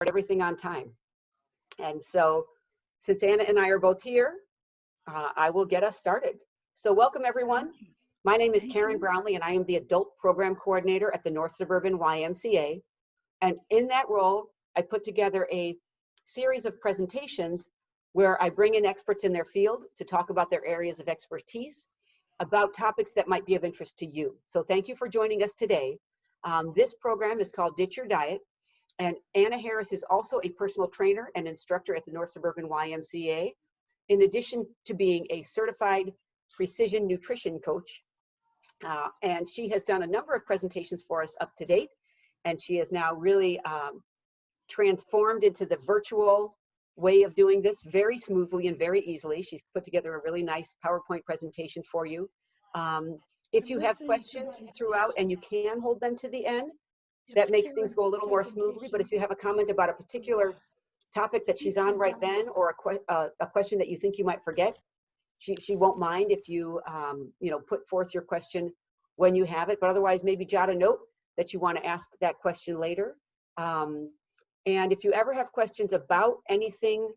everything on time. And so since Anna and I are both here, I will get us started. So welcome everyone. My name is Karen Brownlee and I am the Adult Program Coordinator at the North Suburban YMCA. And in that role, I put together a series of presentations where I bring in experts in their field to talk about their areas of expertise, about topics that might be of interest to you. So thank you for joining us today. This program is called Ditch Your Diet. And Anna Harris is also a personal trainer and instructor at the North Suburban YMCA, in addition to being a certified precision nutrition coach. And she has done a number of presentations for us up to date. And she has now really transformed into the virtual way of doing this very smoothly and very easily. She's put together a really nice PowerPoint presentation for you. If you have questions throughout, and you can hold them to the end, that makes things go a little more smoothly. But if you have a comment about a particular topic that she's on right then, or a question that you think you might forget, she won't mind if you put forth your question when you have it. But otherwise, maybe jot a note that you want to ask that question later. And if you ever have questions about anything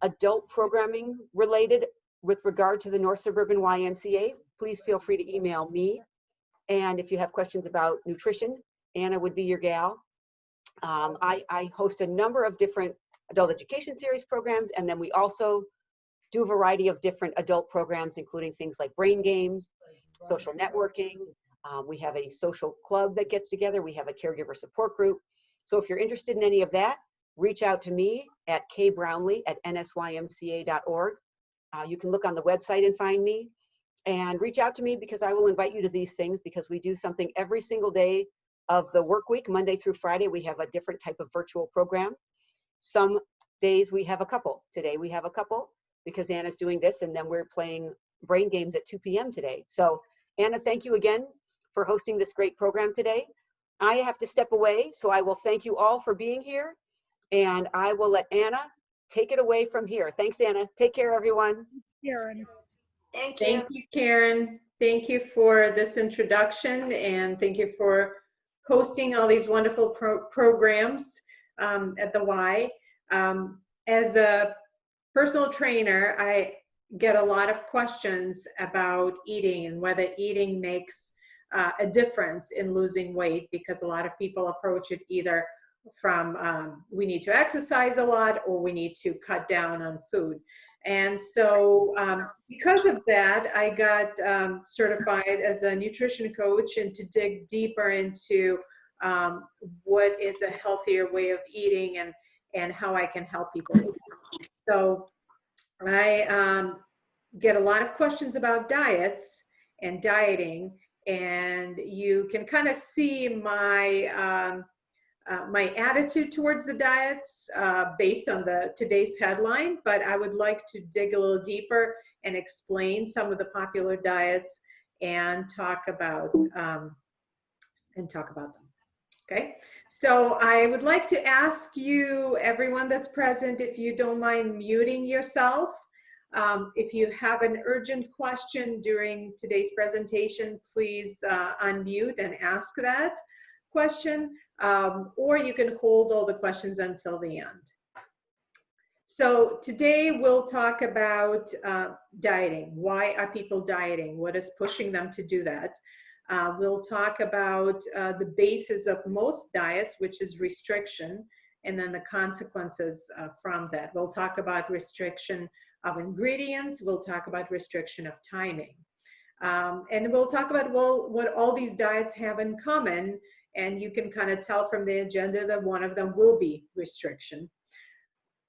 adult programming related with regard to the North Suburban YMCA, please feel free to email me. And if you have questions about nutrition, Anna would be your gal. I host a number of different adult education series programs, and then we also do a variety of different adult programs, including things like brain games, social networking. We have a social club that gets together. We have a caregiver support group. So if you're interested in any of that, reach out to me at kbrownlee@nsymca.org. You can look on the website and find me, and reach out to me because I will invite you to these things, because we do something every single day of the work week. Monday through Friday, we have a different type of virtual program. Some days we have a couple. Today we have a couple because Anna's doing this, and then we're playing brain games at 2 p.m. today. So Anna, thank you again for hosting this great program today. I have to step away, so I will thank you all for being here, and I will let Anna take it away from here. Thanks, Anna. Take care, everyone. Karen. Thank you, Karen. Thank you for this introduction, and thank you for hosting all these wonderful programs at the Y. As a personal trainer, I get a lot of questions about eating and whether eating makes a difference in losing weight, because a lot of people approach it either from we need to exercise a lot or we need to cut down on food. And so because of that, I got certified as a nutrition coach, and to dig deeper into what is a healthier way of eating and how I can help people. So I get a lot of questions about diets and dieting, and you can kind of see my my attitude towards the diets based on today's headline, but I would like to dig a little deeper and explain some of the popular diets and talk about them. Okay, so I would like to ask you, everyone that's present, if you don't mind muting yourself. If you have an urgent question during today's presentation, please unmute and ask that question, or you can hold all the questions until the end. So today we'll talk about dieting. Why are people dieting? What is pushing them to do that? We'll talk about the basis of most diets, which is restriction, and then the consequences from that. We'll talk about restriction of ingredients. We'll talk about restriction of timing. And we'll talk about, well, what all these diets have in common. And you can kind of tell from the agenda that one of them will be restriction.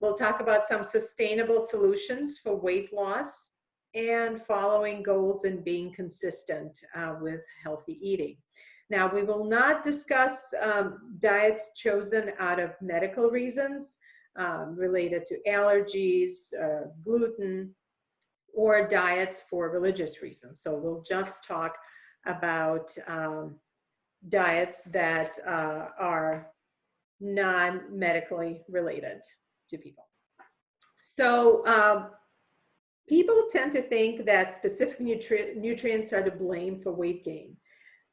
We'll talk about some sustainable solutions for weight loss and following goals and being consistent with healthy eating. Now, we will not discuss diets chosen out of medical reasons related to allergies, gluten, or diets for religious reasons. So we'll just talk about diets that are non-medically related to people. So people tend to think that specific nutrients are to blame for weight gain.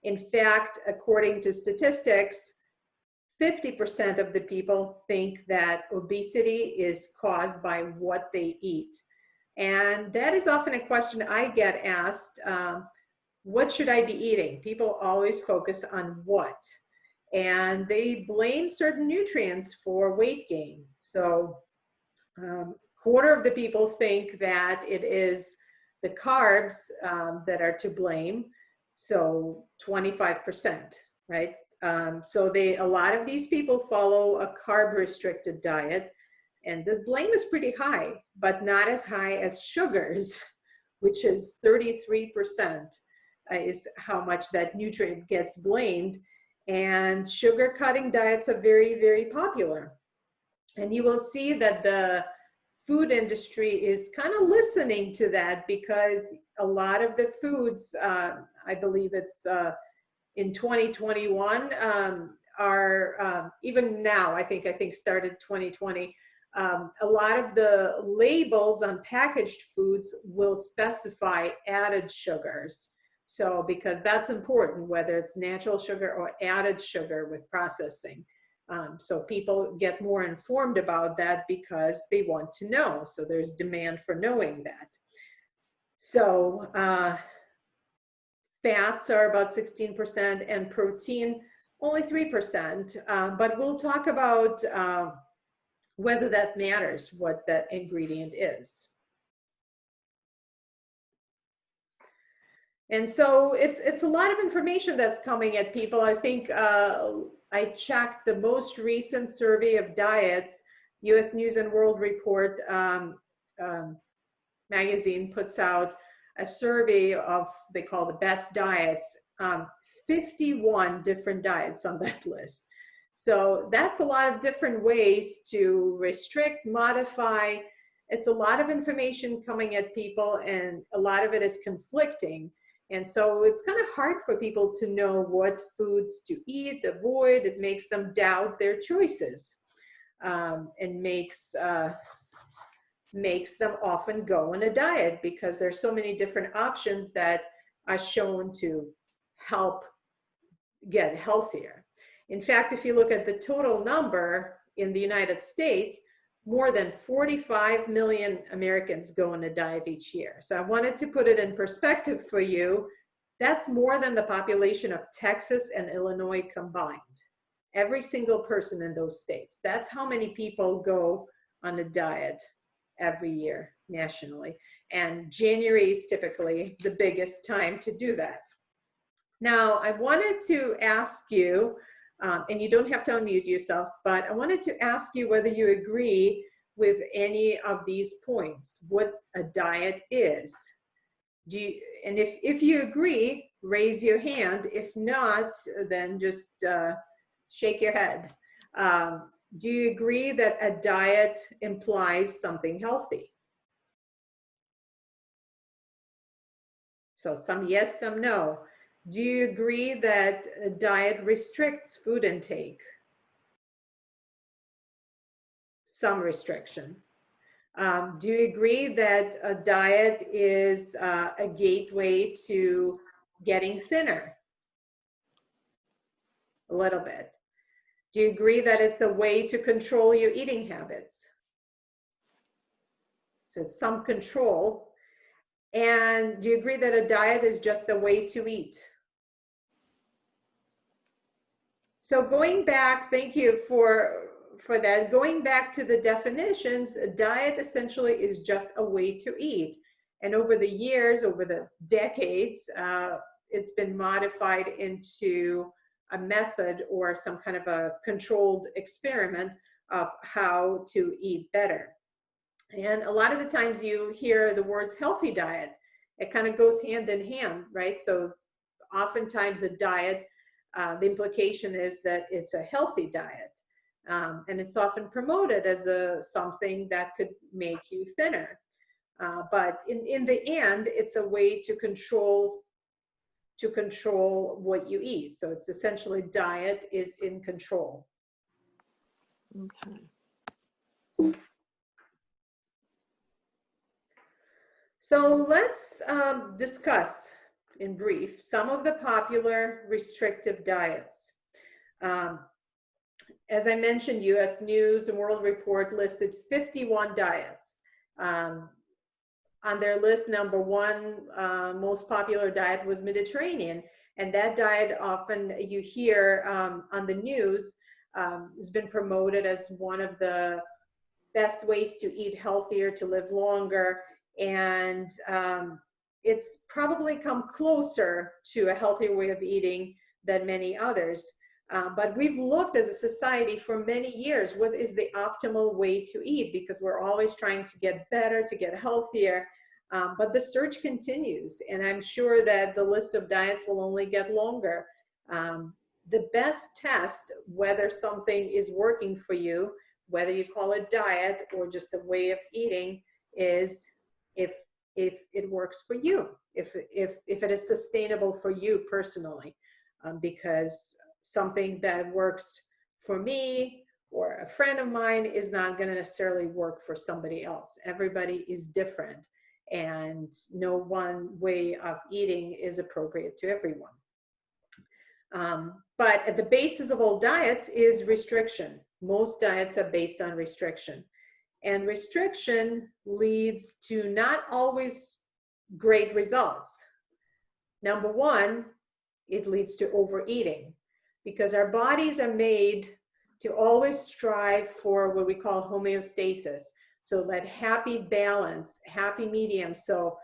In fact, according to statistics, 50% of the people think that obesity is caused by what they eat. And that is often a question I get asked, what should I be eating? People always focus on what. And they blame certain nutrients for weight gain. So quarter of the people think that it is the carbs that are to blame. So 25%, right? So a lot of these people follow a carb restricted diet, and the blame is pretty high, but not as high as sugars, which is 33% is how much that nutrient gets blamed. And sugar cutting diets are very, very popular. And you will see that the food industry is kind of listening to that, because a lot of the foods, I believe it's in 2021, are even now, I think started 2020, a lot of the labels on packaged foods will specify added sugars. So because that's important, whether it's natural sugar or added sugar with processing. So people get more informed about that because they want to know. So there's demand for knowing that. So fats are about 16% and protein only 3%. But we'll talk about whether that matters, what that ingredient is. And so it's a lot of information that's coming at people. I think I checked the most recent survey of diets. US News and World Report magazine puts out a survey of, they call the best diets, 51 different diets on that list. So that's a lot of different ways to restrict, modify. It's a lot of information coming at people, and a lot of it is conflicting. And so it's kind of hard for people to know what foods to eat, avoid. It makes them doubt their choices, and makes them often go on a diet, because there's so many different options that are shown to help get healthier. In fact, if you look at the total number in the United States, more than 45 million Americans go on a diet each year. So I wanted to put it in perspective for you. That's more than the population of Texas and Illinois combined. Every single person in those states. That's how many people go on a diet every year nationally. And January is typically the biggest time to do that. Now, I wanted to ask you, and you don't have to unmute yourselves, but I wanted to ask you whether you agree with any of these points, what a diet is. And if you agree, raise your hand. If not, then just shake your head. Do you agree that a diet implies something healthy? So some yes, some no. Do you agree that a diet restricts food intake? Some restriction. Do you agree that a diet is a gateway to getting thinner? A little bit. Do you agree that it's a way to control your eating habits? So it's some control. And do you agree that a diet is just a way to eat? So going back, thank you for that. Going back to the definitions, a diet essentially is just a way to eat. And over the years, over the decades, it's been modified into a method or some kind of a controlled experiment of how to eat better. And a lot of the times you hear the words healthy diet. It kind of goes hand in hand, right? So oftentimes a diet, the implication is that it's a healthy diet. And it's often promoted as something that could make you thinner. But in the end, it's a way to control what you eat. So it's essentially diet is in control. Okay. So let's discuss in brief some of the popular restrictive diets. as I mentioned, US News and World Report listed 51 diets. On their list, number one most popular diet was Mediterranean. And that diet, often you hear on the news, has been promoted as one of the best ways to eat healthier, to live longer. And it's probably come closer to a healthier way of eating than many others. But we've looked as a society for many years, what is the optimal way to eat? Because we're always trying to get better, to get healthier. But the search continues, and I'm sure that the list of diets will only get longer. The best test whether something is working for you, whether you call it diet or just a way of eating, is if it works for you, if it is sustainable for you personally, because something that works for me or a friend of mine is not going to necessarily work for somebody else. Everybody is different, and no one way of eating is appropriate to everyone. But at the basis of all diets is restriction. Most diets are based on restriction. And restriction leads to not always great results. Number one, it leads to overeating, because our bodies are made to always strive for what we call homeostasis. So that happy balance, happy medium. So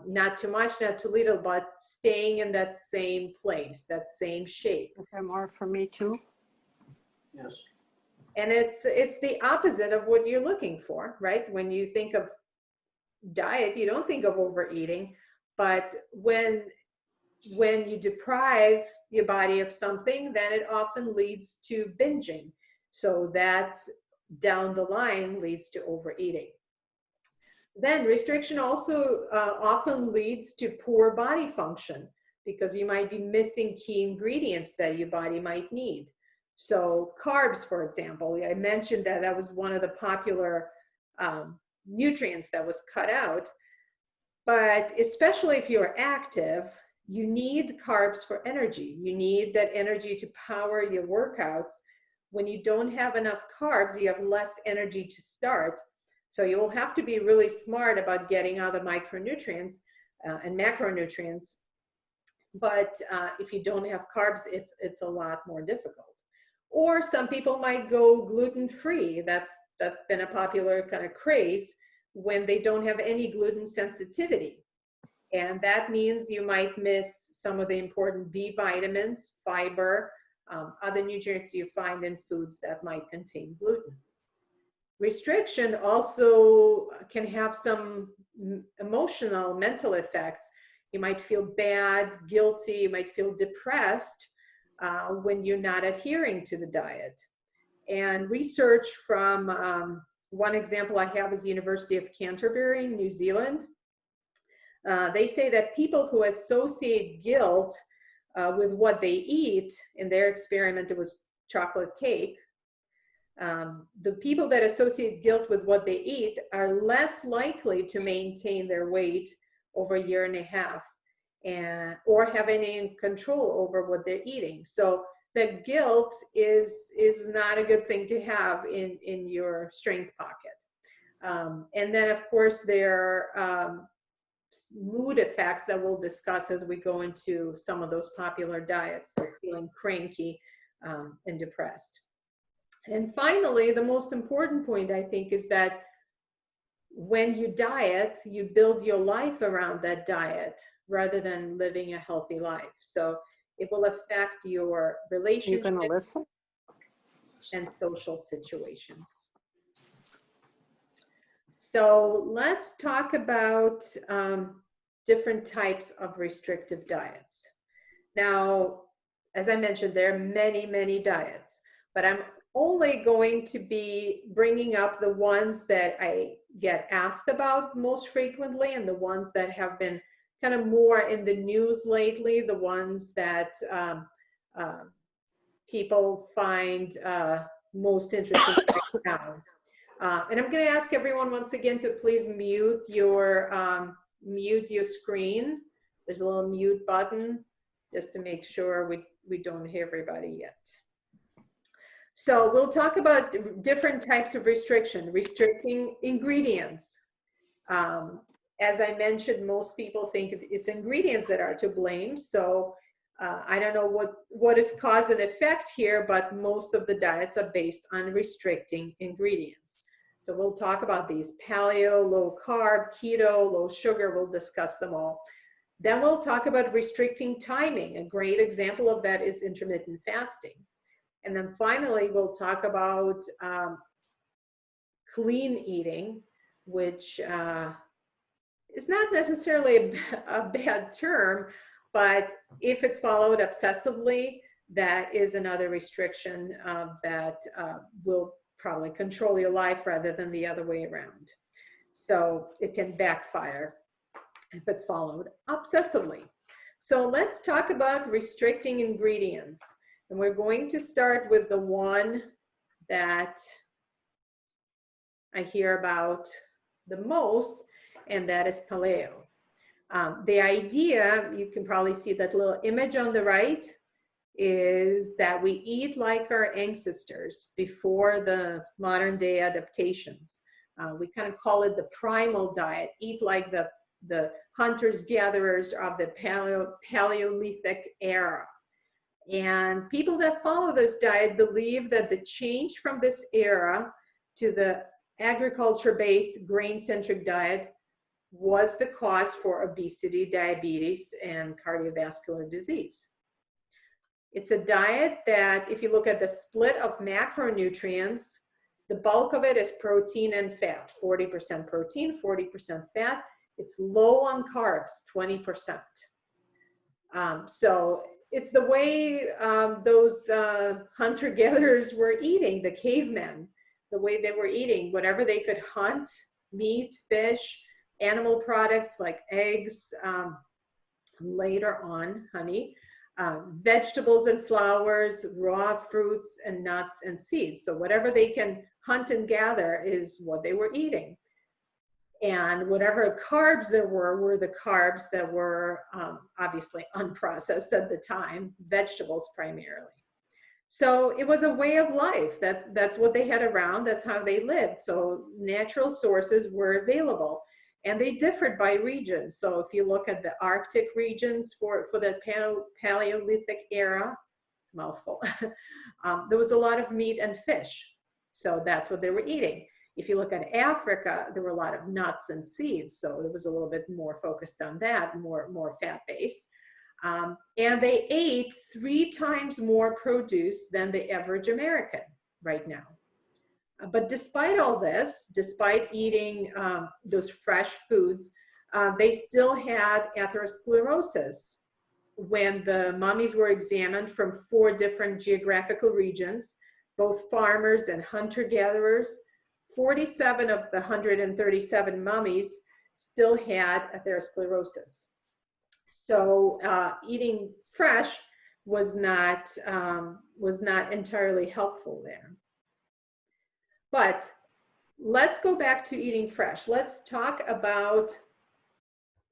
not too much, not too little, but staying in that same place, that same shape. Okay, more for me too. Yes. And it's the opposite of what you're looking for, right? When you think of diet, you don't think of overeating, but when you deprive your body of something, then it often leads to binging. So that down the line leads to overeating. Then restriction also often leads to poor body function, because you might be missing key ingredients that your body might need. So carbs, for example, I mentioned that was one of the popular nutrients that was cut out. But especially if you're active, you need carbs for energy. You need that energy to power your workouts. When you don't have enough carbs, you have less energy to start. So you will have to be really smart about getting other micronutrients and macronutrients. But if you don't have carbs, it's a lot more difficult. Or some people might go gluten-free. That's been a popular kind of craze when they don't have any gluten sensitivity. And that means you might miss some of the important B vitamins, fiber, other nutrients you find in foods that might contain gluten. Restriction also can have some emotional, mental effects. You might feel bad, guilty, you might feel depressed when you're not adhering to the diet. And research from one example I have is the University of Canterbury in New Zealand. They say that people who associate guilt with what they eat, in their experiment it was chocolate cake, the people that associate guilt with what they eat are less likely to maintain their weight over a year and a half, or have any control over what they're eating. So that guilt is not a good thing to have in your strength pocket. And then of course there are mood effects that we'll discuss as we go into some of those popular diets, so feeling cranky and depressed. And finally, the most important point, I think, is that when you diet, you build your life around that diet rather than living a healthy life. So it will affect your relationships You gonna listen? and social situations. So let's talk about different types of restrictive diets. Now, as I mentioned, there are many, many diets, but I'm only going to be bringing up the ones that I get asked about most frequently, and the ones that have been kind of more in the news lately, the ones that people find most interesting right now. And I'm going to ask everyone once again to please mute your screen. There's a little mute button just to make sure we don't hear everybody yet. So we'll talk about different types of restriction, restricting ingredients. As I mentioned, most people think it's ingredients that are to blame. So I don't know what is cause and effect here, but most of the diets are based on restricting ingredients. So we'll talk about these: paleo, low carb, keto, low sugar. We'll discuss them all. Then we'll talk about restricting timing. A great example of that is intermittent fasting. And then finally, we'll talk about clean eating, which is not necessarily a bad term, but if it's followed obsessively, that is another restriction that will probably control your life rather than the other way around. So it can backfire if it's followed obsessively. So let's talk about restricting ingredients. And we're going to start with the one that I hear about the most, and that is paleo. The idea, you can probably see that little image on the right, is that we eat like our ancestors before the modern day adaptations. We kind of call it the primal diet, eat like the hunters-gatherers of the Paleolithic era. And people that follow this diet believe that the change from this era to the agriculture-based grain-centric diet was the cause for obesity, diabetes, and cardiovascular disease. It's a diet that, if you look at the split of macronutrients, the bulk of it is protein and fat, 40% protein, 40% fat. It's low on carbs, 20%. So it's the way those hunter-gatherers were eating, the cavemen, the way they were eating, whatever they could hunt, meat, fish, animal products like eggs, later on, honey, vegetables and flowers, raw fruits and nuts and seeds. So whatever they can hunt and gather is what they were eating. And whatever carbs there were the carbs that were obviously unprocessed at the time, vegetables primarily. So it was a way of life. That's what they had around. That's how they lived. So natural sources were available, and they differed by region. So if you look at the Arctic regions for the Paleolithic era, it's a mouthful, there was a lot of meat and fish. So that's what they were eating. If you look at Africa, there were a lot of nuts and seeds. So it was a little bit more focused on that, more fat-based. And they ate 3 times more produce than the average American right now. But despite all this, despite eating those fresh foods, they still had atherosclerosis. When the mummies were examined from 4 different geographical regions, both farmers and hunter-gatherers, 47 of the 137 mummies still had atherosclerosis. So eating fresh was not entirely helpful there. But let's go back to eating fresh. Let's talk about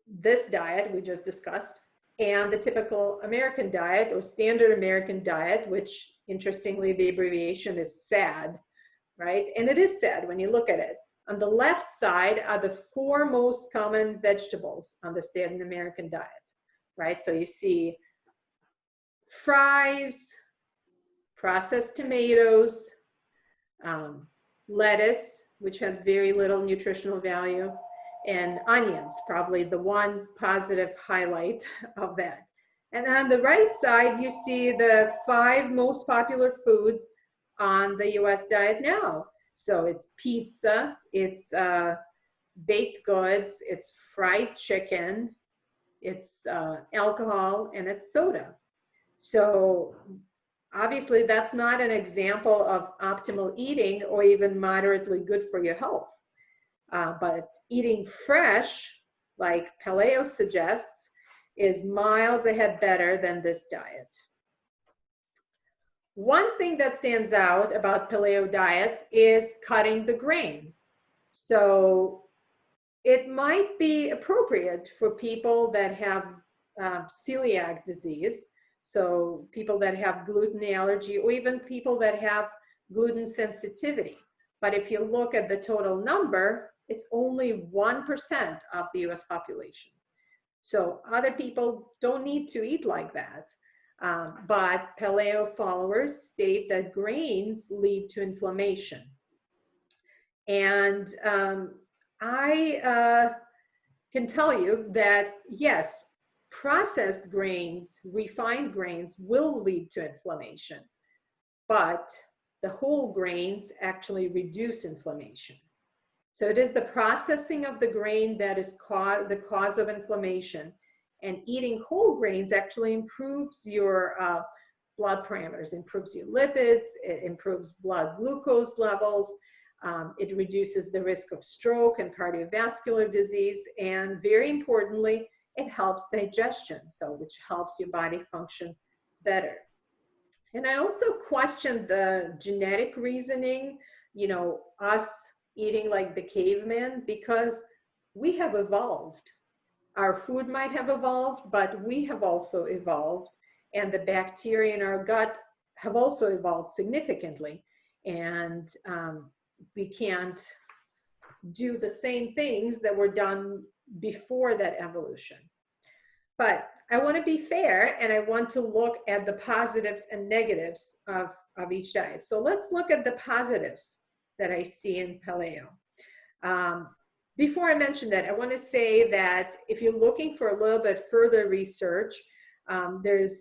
this diet we just discussed and the typical American diet or standard American diet, which interestingly the abbreviation is SAD, right? And it is SAD when you look at it. On the left side are the 4 most common vegetables on the standard American diet, right? So you see fries, processed tomatoes, lettuce, which has very little nutritional value, and onions, probably the one positive highlight of that. And then on the right side, you see the 5 most popular foods on the US diet now. So it's pizza, it's baked goods, it's fried chicken, it's alcohol, and it's soda. So obviously that's not an example of optimal eating or even moderately good for your health. But eating fresh, like paleo suggests, is miles ahead better than this diet. One thing that stands out about paleo diet is cutting the grain. So it might be appropriate for people that have celiac disease, so people that have gluten allergy, or even people that have gluten sensitivity. But if you look at the total number, it's only 1% of the US population. So other people don't need to eat like that. But paleo followers state that grains lead to inflammation. And I can tell you that, yes, processed grains, refined grains will lead to inflammation, but the whole grains actually reduce inflammation. So it is the processing of the grain that is the cause of inflammation, and eating whole grains actually improves your blood parameters, improves your lipids, it improves blood glucose levels, it reduces the risk of stroke and cardiovascular disease, and very importantly, it helps digestion, so which helps your body function better. And I also questioned the genetic reasoning, you know, us eating like the caveman, because we have evolved. Our food might have evolved, but we have also evolved, and the bacteria in our gut have also evolved significantly. And we can't do the same things that were done before that evolution. But I want to be fair, and I want to look at the positives and negatives of each diet. So let's look at the positives that I see in paleo. Before I mention that, I want to say that if you're looking for a little bit further research, there's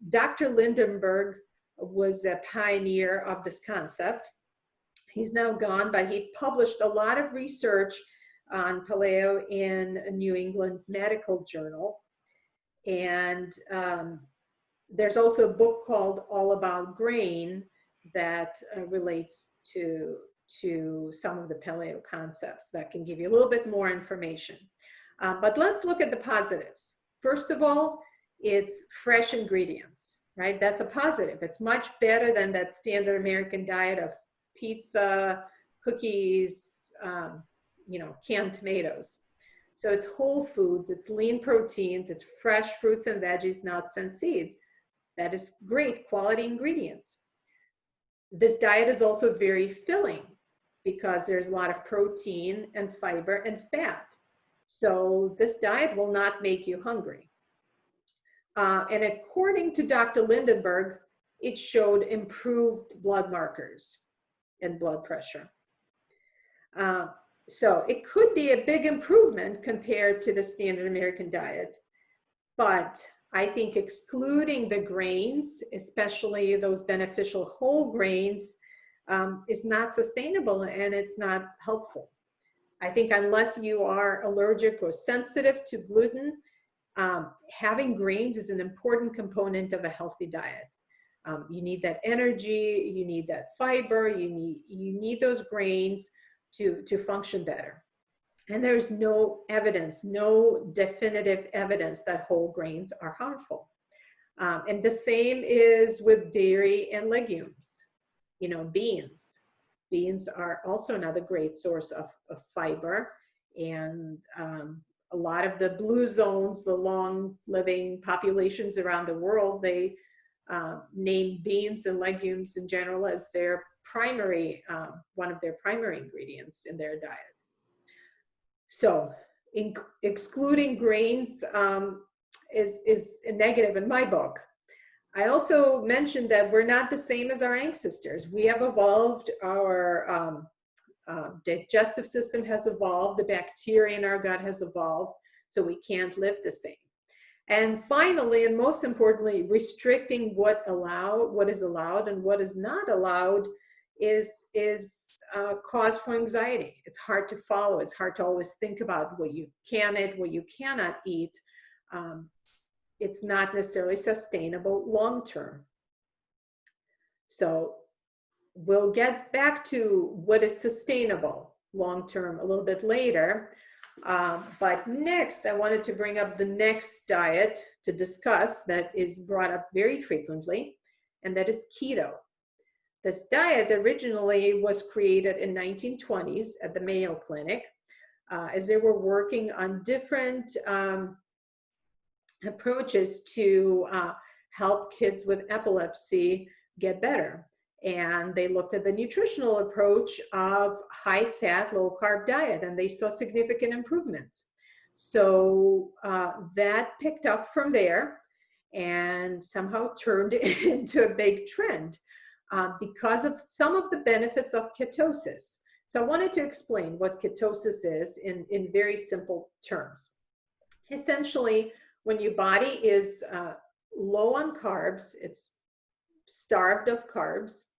Dr. Lindenberg was a pioneer of this concept. He's now gone, but he published a lot of research on paleo in a New England Medical Journal. And there's also a book called All About Grain that relates to some of the paleo concepts that can give you a little bit more information. But let's look at the positives. First of all, it's fresh ingredients, right? That's a positive. It's much better than that standard American diet of pizza, cookies, you know, canned tomatoes. So it's whole foods, it's lean proteins, it's fresh fruits and veggies, nuts and seeds. That is great quality ingredients. This diet is also very filling because there's a lot of protein and fiber and fat. So this diet will not make you hungry. And according to Dr. Lindenberg, it showed improved blood markers and blood pressure. So it could be a big improvement compared to the standard American diet, but I think excluding the grains, especially those beneficial whole grains, is not sustainable and it's not helpful. I think unless you are allergic or sensitive to gluten, having grains is an important component of a healthy diet. You need that energy, you need that fiber, you need those grains to function better. And there's no evidence, no definitive evidence that whole grains are harmful. And the same is with dairy and legumes. You know, beans. Beans are also another great source of fiber. And a lot of the blue zones, the long living populations around the world, they name beans and legumes in general as their primary, one of their primary ingredients in their diet. So excluding grains is a negative in my book. I also mentioned that we're not the same as our ancestors. We have evolved, our digestive system has evolved, the bacteria in our gut has evolved, so we can't live the same. And finally, and most importantly, restricting what is allowed and what is not allowed is cause for anxiety. It's hard to follow. It's hard to always think about what you can eat, what you cannot eat. It's not necessarily sustainable long term. So we'll get back to what is sustainable long term a little bit later. But next, I wanted to bring up the next diet to discuss that is brought up very frequently, and that is keto. This diet originally was created in 1920s at the Mayo Clinic as they were working on different approaches to help kids with epilepsy get better. And they looked at the nutritional approach of high-fat, low-carb diet, and they saw significant improvements. So that picked up from there and somehow turned into a big trend because of some of the benefits of ketosis. So I wanted to explain what ketosis is in very simple terms. Essentially, when your body is low on carbs, it's starved of carbs,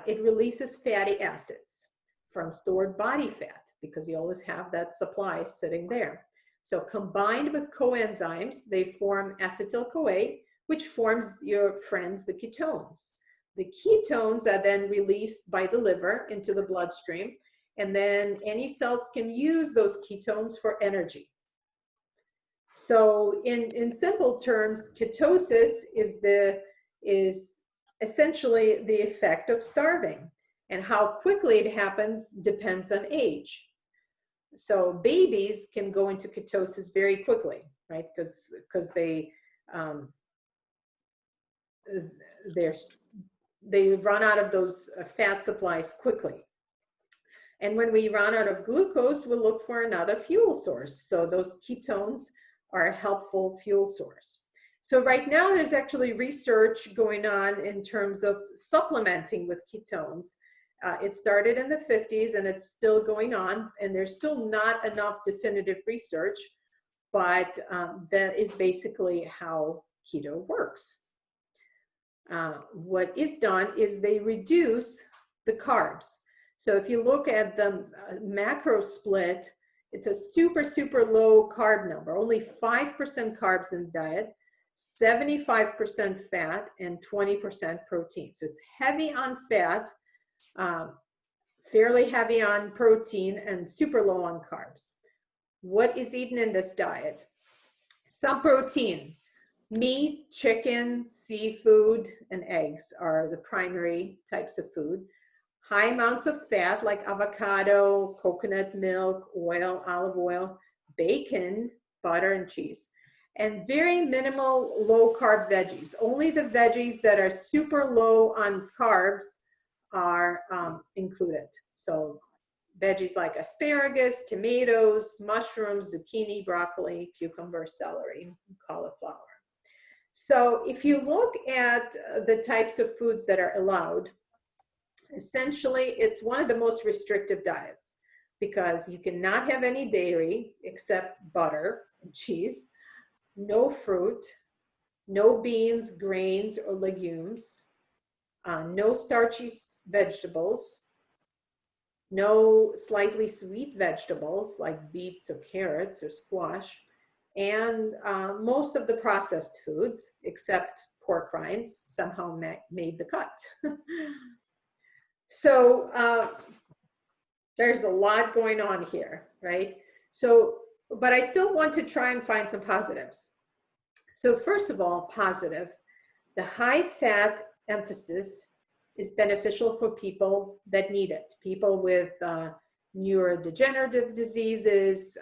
it releases fatty acids from stored body fat because you always have that supply sitting there. So combined with coenzymes, they form acetyl-CoA, which forms your friends, the ketones. The ketones are then released by the liver into the bloodstream, and then any cells can use those ketones for energy. So in simple terms, ketosis is essentially the effect of starving, and how quickly it happens depends on age. So babies can go into ketosis very quickly, right? Because they run out of those fat supplies quickly. And when we run out of glucose, we'll look for another fuel source. So those ketones are a helpful fuel source. So right now there's actually research going on in terms of supplementing with ketones. It started in the 50s and it's still going on, and there's still not enough definitive research, but that is basically how keto works. What is done is they reduce the carbs. So if you look at the macro split, it's a super, super low carb number, only 5% carbs in the diet, 75% fat, and 20% protein. So it's heavy on fat, fairly heavy on protein, and super low on carbs. What is eaten in this diet? Some protein. Meat, chicken, seafood, and eggs are the primary types of food. High amounts of fat like avocado, coconut milk, oil, olive oil, bacon, butter, and cheese. And very minimal low-carb veggies. Only the veggies that are super low on carbs are included. So veggies like asparagus, tomatoes, mushrooms, zucchini, broccoli, cucumber, celery, cauliflower. So if you look at the types of foods that are allowed, essentially it's one of the most restrictive diets because you cannot have any dairy except butter and cheese, no fruit, no beans, grains, or legumes, no starchy vegetables, no slightly sweet vegetables like beets or carrots or squash, and most of the processed foods, except pork rinds, somehow made the cut. So there's a lot going on here, right? So, but I still want to try and find some positives. So first of all, positive, the high fat emphasis is beneficial for people that need it. People with neurodegenerative diseases,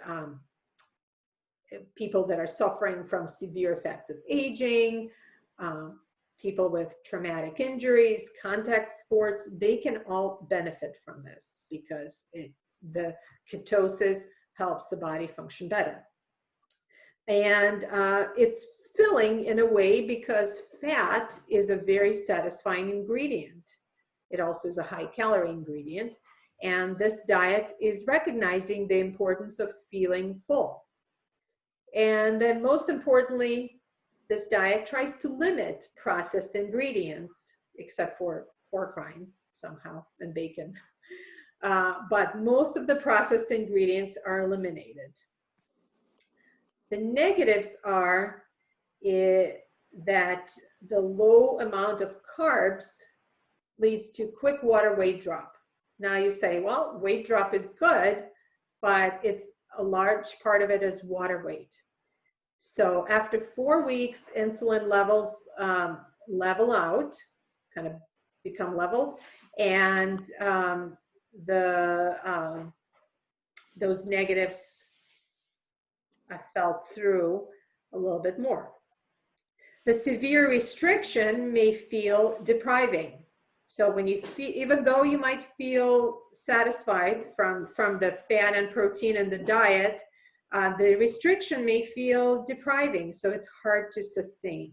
people that are suffering from severe effects of aging, people with traumatic injuries, contact sports, they can all benefit from this because the ketosis helps the body function better. And it's filling in a way because fat is a very satisfying ingredient. It also is a high calorie ingredient. And this diet is recognizing the importance of feeling full. And then most importantly, this diet tries to limit processed ingredients, except for pork rinds somehow and bacon. But most of the processed ingredients are eliminated. The negatives are that the low amount of carbs leads to quick water weight drop. Now you say, well, weight drop is good, but it's a large part of it is water weight. So after 4 weeks, insulin levels level out, kind of become level, and those negatives I felt through a little bit more. The severe restriction may feel depriving. So when you feel, even though you might feel satisfied from the fat and protein in the diet, the restriction may feel depriving, so it's hard to sustain.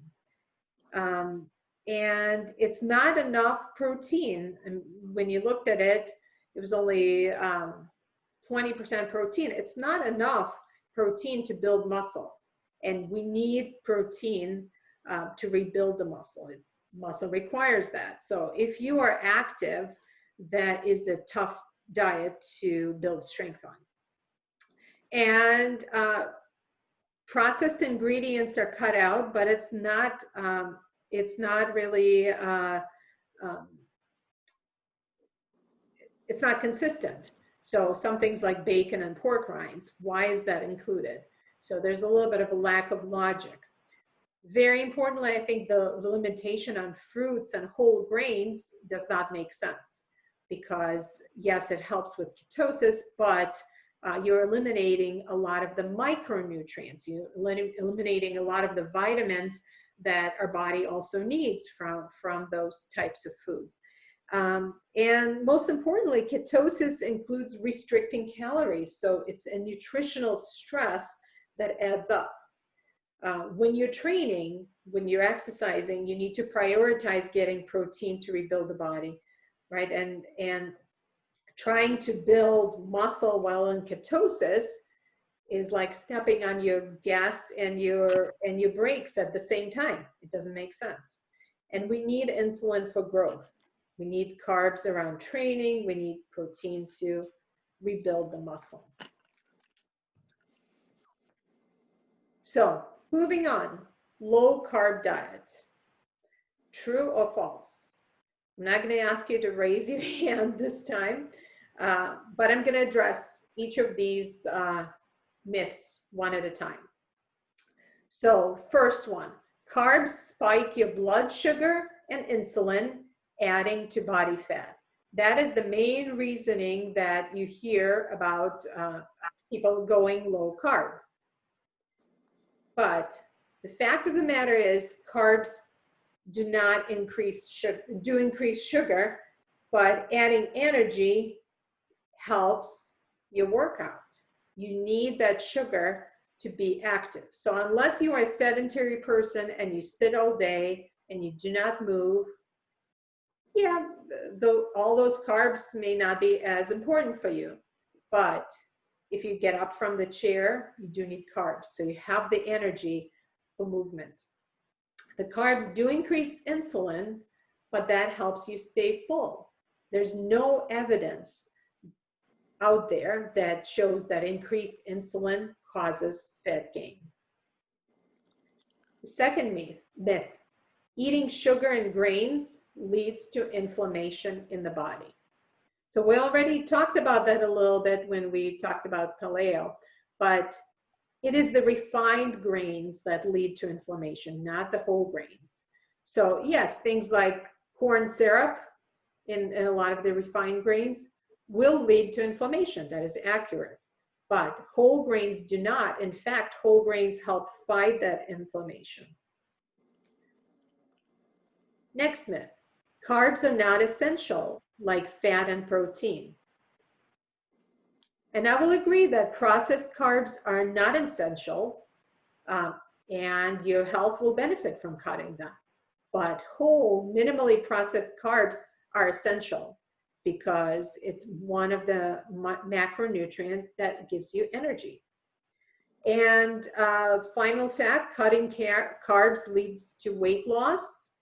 And it's not enough protein. And when you looked at it, it was only 20% protein. It's not enough protein to build muscle. And we need protein to rebuild the muscle. Muscle requires that. So if you are active, that is a tough diet to build strength on. And processed ingredients are cut out, but it's not really, it's not consistent. So some things like bacon and pork rinds, why is that included? So there's a little bit of a lack of logic. Very importantly, I think the limitation on fruits and whole grains does not make sense, because yes, it helps with ketosis, but you're eliminating a lot of the micronutrients. You're eliminating a lot of the vitamins that our body also needs from those types of foods. And most importantly, ketosis includes restricting calories. So it's a nutritional stress that adds up. When you're training, when you're exercising, you need to prioritize getting protein to rebuild the body, right? And trying to build muscle while in ketosis is like stepping on your gas and your brakes at the same time. It doesn't make sense. And we need insulin for growth. We need carbs around training. We need protein to rebuild the muscle. So moving on, low carb diet. True or false? I'm not going to ask you to raise your hand this time, but I'm going to address each of these myths one at a time. So first one, carbs spike your blood sugar and insulin, adding to body fat. That is the main reasoning that you hear about people going low carb. But the fact of the matter is carbs do not increase sugar, do increase sugar, but adding energy helps your workout. You need that sugar to be active. So unless you are a sedentary person and you sit all day and you do not move, yeah, all those carbs may not be as important for you. But if you get up from the chair, you do need carbs. So you have the energy for movement. The carbs do increase insulin, but that helps you stay full. There's no evidence out there that shows that increased insulin causes fat gain. The second myth, eating sugar and grains leads to inflammation in the body. So we already talked about that a little bit when we talked about paleo, but it is the refined grains that lead to inflammation, not the whole grains. So yes, things like corn syrup in a lot of the refined grains will lead to inflammation. That is accurate. But whole grains do not. In fact, whole grains help fight that inflammation. Next myth, carbs are not essential like fat and protein. And I will agree that processed carbs are not essential, and your health will benefit from cutting them. But whole, minimally processed carbs are essential because it's one of the macronutrients that gives you energy. And final fact, cutting carbs leads to weight loss.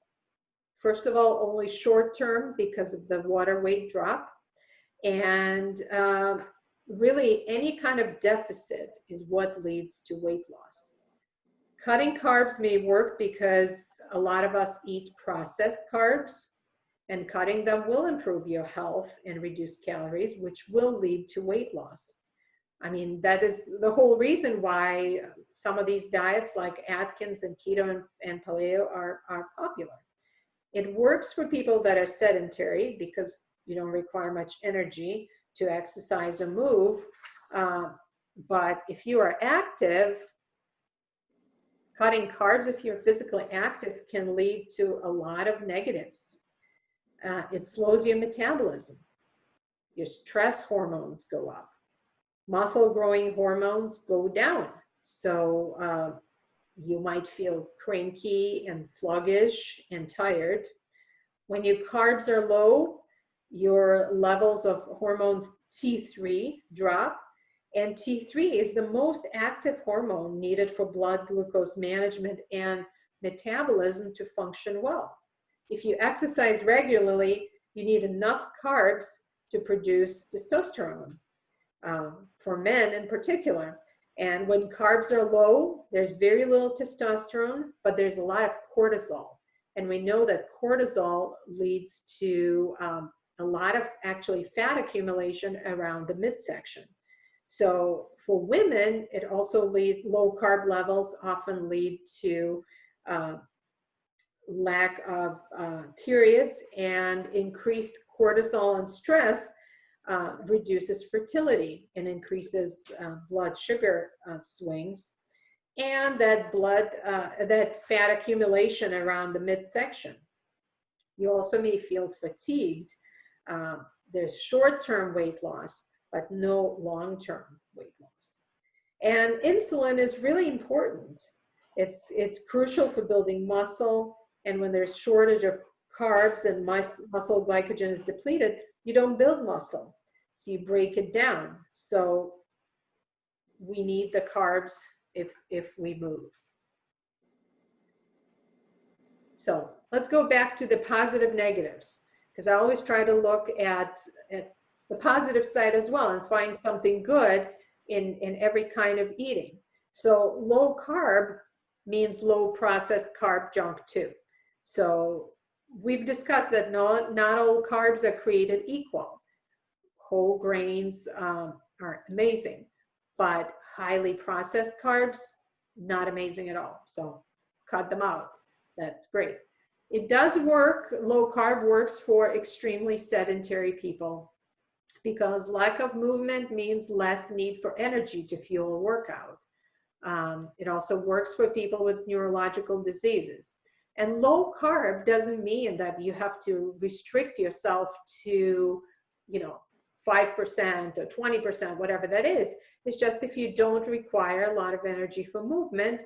First of all, only short term because of the water weight drop. And really any kind of deficit is what leads to weight loss. Cutting carbs may work because a lot of us eat processed carbs, and cutting them will improve your health and reduce calories, which will lead to weight loss. I mean, that is the whole reason why some of these diets like Atkins and keto and paleo are popular. It works for people that are sedentary because you don't require much energy to exercise or move. But if you are active, cutting carbs if you're physically active can lead to a lot of negatives. It slows your metabolism. Your stress hormones go up. Muscle growing hormones go down. So you might feel cranky and sluggish and tired. When your carbs are low, your levels of hormone T3 drop. And T3 is the most active hormone needed for blood glucose management and metabolism to function well. If you exercise regularly, you need enough carbs to produce testosterone, for men in particular. And when carbs are low, there's very little testosterone, but there's a lot of cortisol. And we know that cortisol leads to a lot of actually fat accumulation around the midsection. So for women, it also low carb levels often lead to lack of periods, and increased cortisol and stress reduces fertility and increases blood sugar swings, and that fat accumulation around the midsection. You also may feel fatigued. There's short-term weight loss, but no long-term weight loss. And insulin is really important. It's crucial for building muscle, and when there's shortage of carbs and muscle glycogen is depleted, you don't build muscle, so you break it down. So we need the carbs if we move. So let's go back to the positive negatives, because I always try to look at the positive side as well and find something good in every kind of eating. So low carb means low processed carb junk too. So we've discussed that not all carbs are created equal. Whole grains are amazing, but highly processed carbs, not amazing at all. So cut them out. That's great. It does work. Low carb works for extremely sedentary people, because lack of movement means less need for energy to fuel a workout. It also works for people with neurological diseases. And low carb doesn't mean that you have to restrict yourself to, 5% or 20%, whatever that is. It's just if you don't require a lot of energy for movement,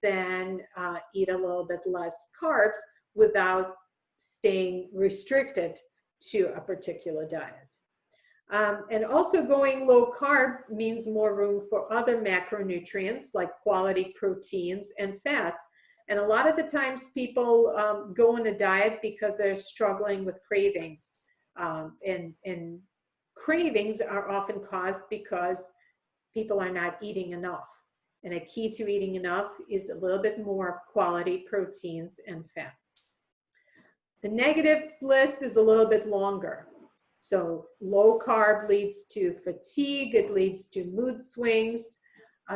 then eat a little bit less carbs without staying restricted to a particular diet. And also going low carb means more room for other macronutrients like quality proteins and fats. And a lot of the times people go on a diet because they're struggling with cravings. And cravings are often caused because people are not eating enough. And a key to eating enough is a little bit more quality proteins and fats. The negatives list is a little bit longer. So low carb leads to fatigue, it leads to mood swings,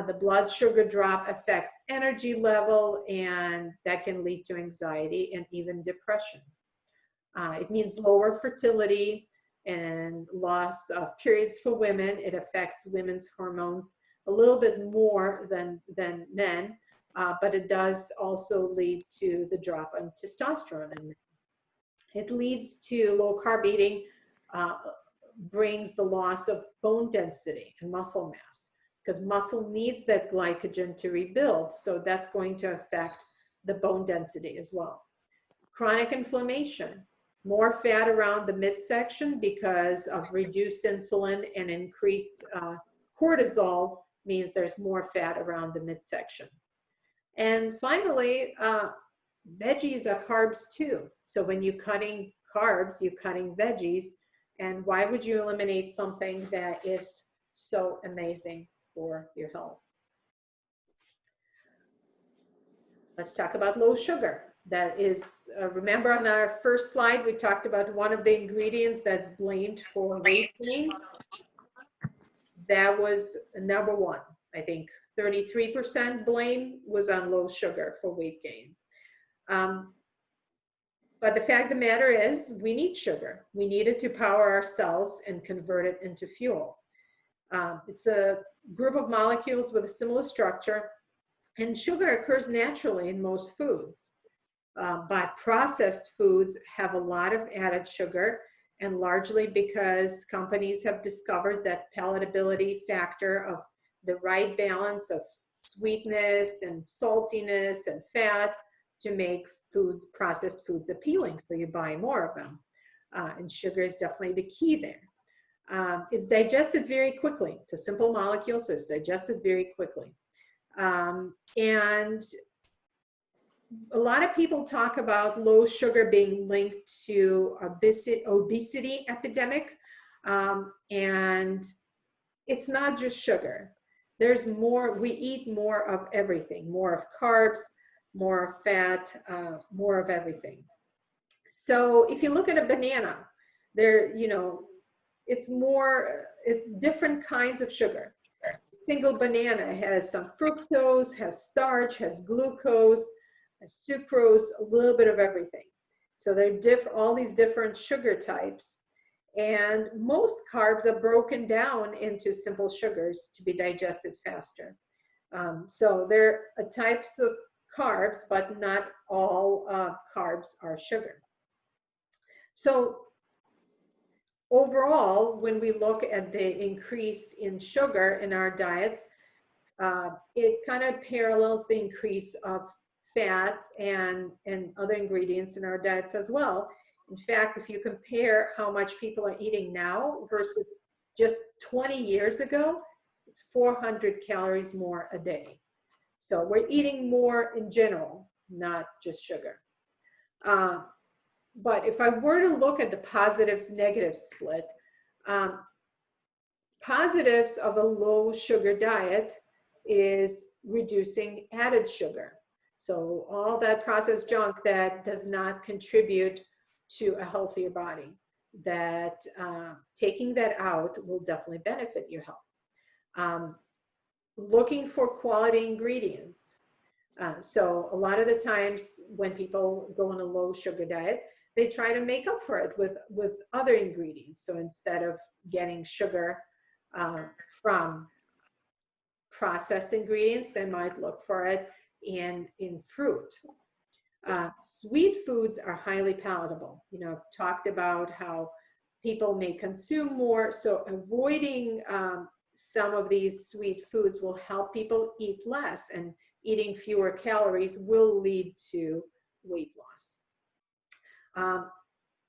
the blood sugar drop affects energy level, and that can lead to anxiety and even depression. It means lower fertility and loss of periods for women. It affects women's hormones a little bit more than men, but it does also lead to the drop in testosterone in men. It leads to low carb eating, brings the loss of bone density and muscle mass, because muscle needs that glycogen to rebuild. So that's going to affect the bone density as well. Chronic inflammation, more fat around the midsection because of reduced insulin and increased cortisol means there's more fat around the midsection. And finally, veggies are carbs too. So when you're cutting carbs, you're cutting veggies. And why would you eliminate something that is so amazing for your health? Let's talk about low sugar. That is, remember on our first slide, we talked about one of the ingredients that's blamed for weight gain. That was number one. I think 33% blame was on low sugar for weight gain. But the fact of the matter is, we need sugar. We need it to power our cells and convert it into fuel. It's a group of molecules with a similar structure, and sugar occurs naturally in most foods. But processed foods have a lot of added sugar, and largely because companies have discovered that palatability factor of the right balance of sweetness and saltiness and fat to make foods, processed foods, appealing. So you buy more of them. And sugar is definitely the key there. It's digested very quickly. It's a simple molecule, so it's digested very quickly. And a lot of people talk about low sugar being linked to obesity epidemic. And it's not just sugar. There's more, we eat more of everything, more of carbs, more of fat, more of everything. So if you look at a banana, there, you know, it's different kinds of sugar. A single banana has some fructose, has starch, has glucose, has sucrose, a little bit of everything. So there are all these different sugar types. And most carbs are broken down into simple sugars to be digested faster. So there are types of carbs, but not all carbs are sugar. So overall, when we look at the increase in sugar in our diets, it kind of parallels the increase of fat and other ingredients in our diets as well. In fact, if you compare how much people are eating now versus just 20 years ago, it's 400 calories more a day. So we're eating more in general, not just sugar. But if I were to look at the positives negatives split, positives of a low sugar diet is reducing added sugar. So all that processed junk that does not contribute to a healthier body, that taking that out will definitely benefit your health. Looking for quality ingredients. So a lot of the times when people go on a low sugar diet, they try to make up for it with other ingredients. So instead of getting sugar from processed ingredients, they might look for it in fruit. Sweet foods are highly palatable. You know, I've talked about how people may consume more, so avoiding some of these sweet foods will help people eat less, and eating fewer calories will lead to weight loss.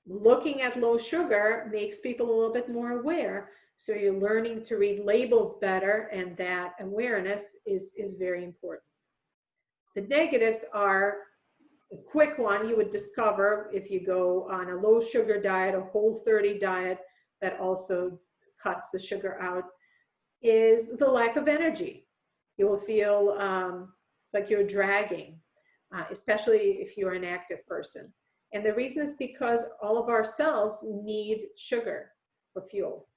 Looking at low sugar makes people a little bit more aware, so you're learning to read labels better, and that awareness is very important. The negatives are a quick one you would discover if you go on a low sugar diet, a Whole30 diet that also cuts the sugar out, is the lack of energy. You will feel like you're dragging, especially if you're an active person. And the reason is because all of our cells need sugar for fuel.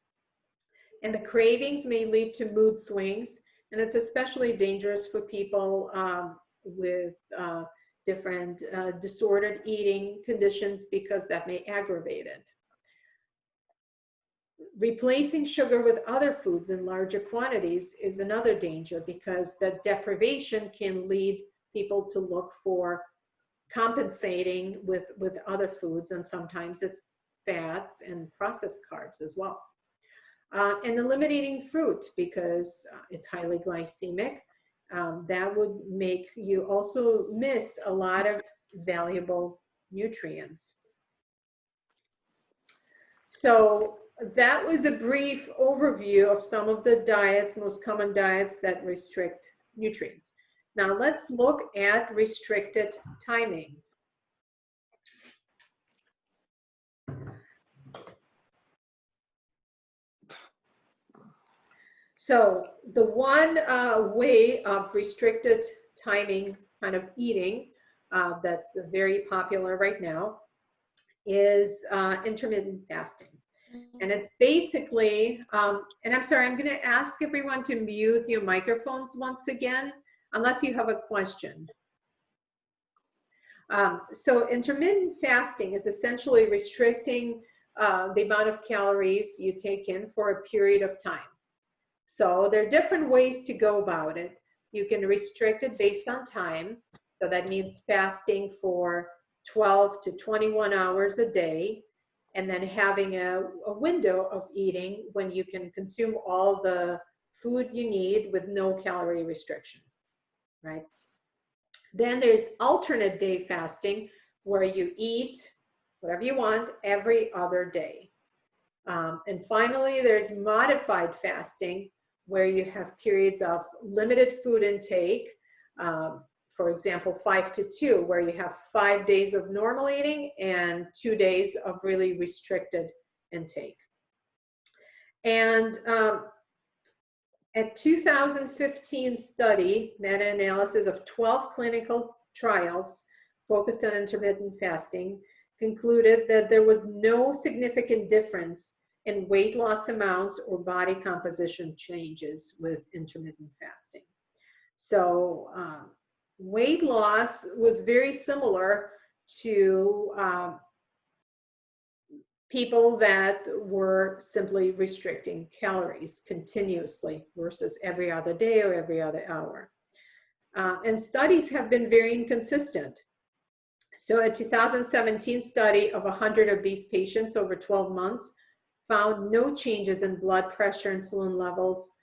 And the cravings may lead to mood swings, and it's especially dangerous for people with different disordered eating conditions, because that may aggravate it. Replacing sugar with other foods in larger quantities is another danger, because the deprivation can lead people to look for compensating with other foods, and sometimes it's fats and processed carbs as well. And eliminating fruit, because it's highly glycemic. That would make you also miss a lot of valuable nutrients. So that was a brief overview of some of the diets, most common diets that restrict nutrients. Now let's look at restricted timing. So the one way of restricted timing kind of eating that's very popular right now is intermittent fasting. And it's basically, and I'm sorry, I'm going to ask everyone to mute your microphones once again, unless you have a question. So intermittent fasting is essentially restricting the amount of calories you take in for a period of time. So there are different ways to go about it. You can restrict it based on time. So that means fasting for 12 to 21 hours a day, and then having a window of eating when you can consume all the food you need with no calorie restriction, right? Then there's alternate day fasting, where you eat whatever you want every other day. And finally, there's modified fasting, where you have periods of limited food intake, for example, 5 to 2, where you have 5 days of normal eating and 2 days of really restricted intake. And a 2015 study, meta-analysis of 12 clinical trials focused on intermittent fasting, concluded that there was no significant difference in weight loss amounts or body composition changes with intermittent fasting. So weight loss was very similar to people that were simply restricting calories continuously versus every other day or every other hour. And studies have been very inconsistent. So a 2017 study of 100 obese patients over 12 months found no changes in blood pressure, insulin levels,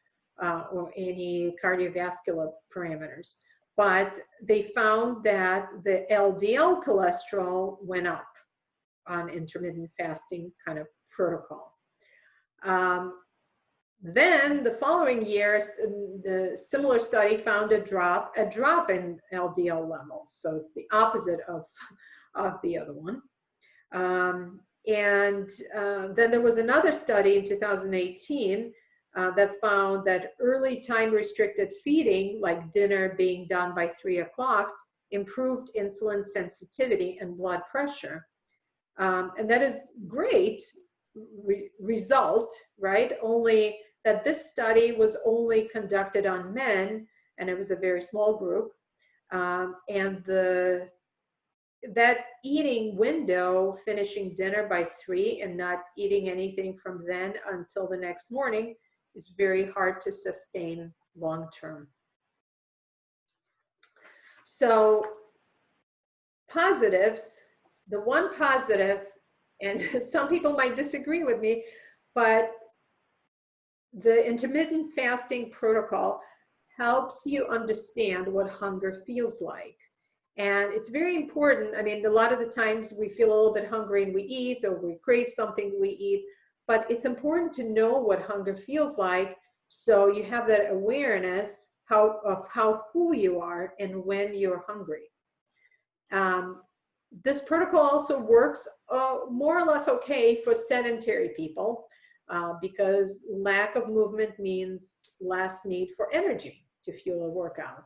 or any cardiovascular parameters. But they found that the LDL cholesterol went up on intermittent fasting kind of protocol. Then the following years, the similar study found a drop in LDL levels. So it's the opposite of the other one. Then there was another study in 2018 that found that early time restricted feeding, like dinner being done by 3 o'clock, improved insulin sensitivity and blood pressure. And that is great result, right? Only that this study was only conducted on men, and it was a very small group. And that eating window, finishing dinner by 3 and not eating anything from then until the next morning, is very hard to sustain long term. So positives, the one positive, and some people might disagree with me, but the intermittent fasting protocol helps you understand what hunger feels like. And it's very important. I mean, a lot of the times we feel a little bit hungry and we eat, or we crave something, we eat, but it's important to know what hunger feels like, so you have that awareness of how full you are and when you're hungry. This protocol also works more or less okay for sedentary people, because lack of movement means less need for energy to fuel a workout.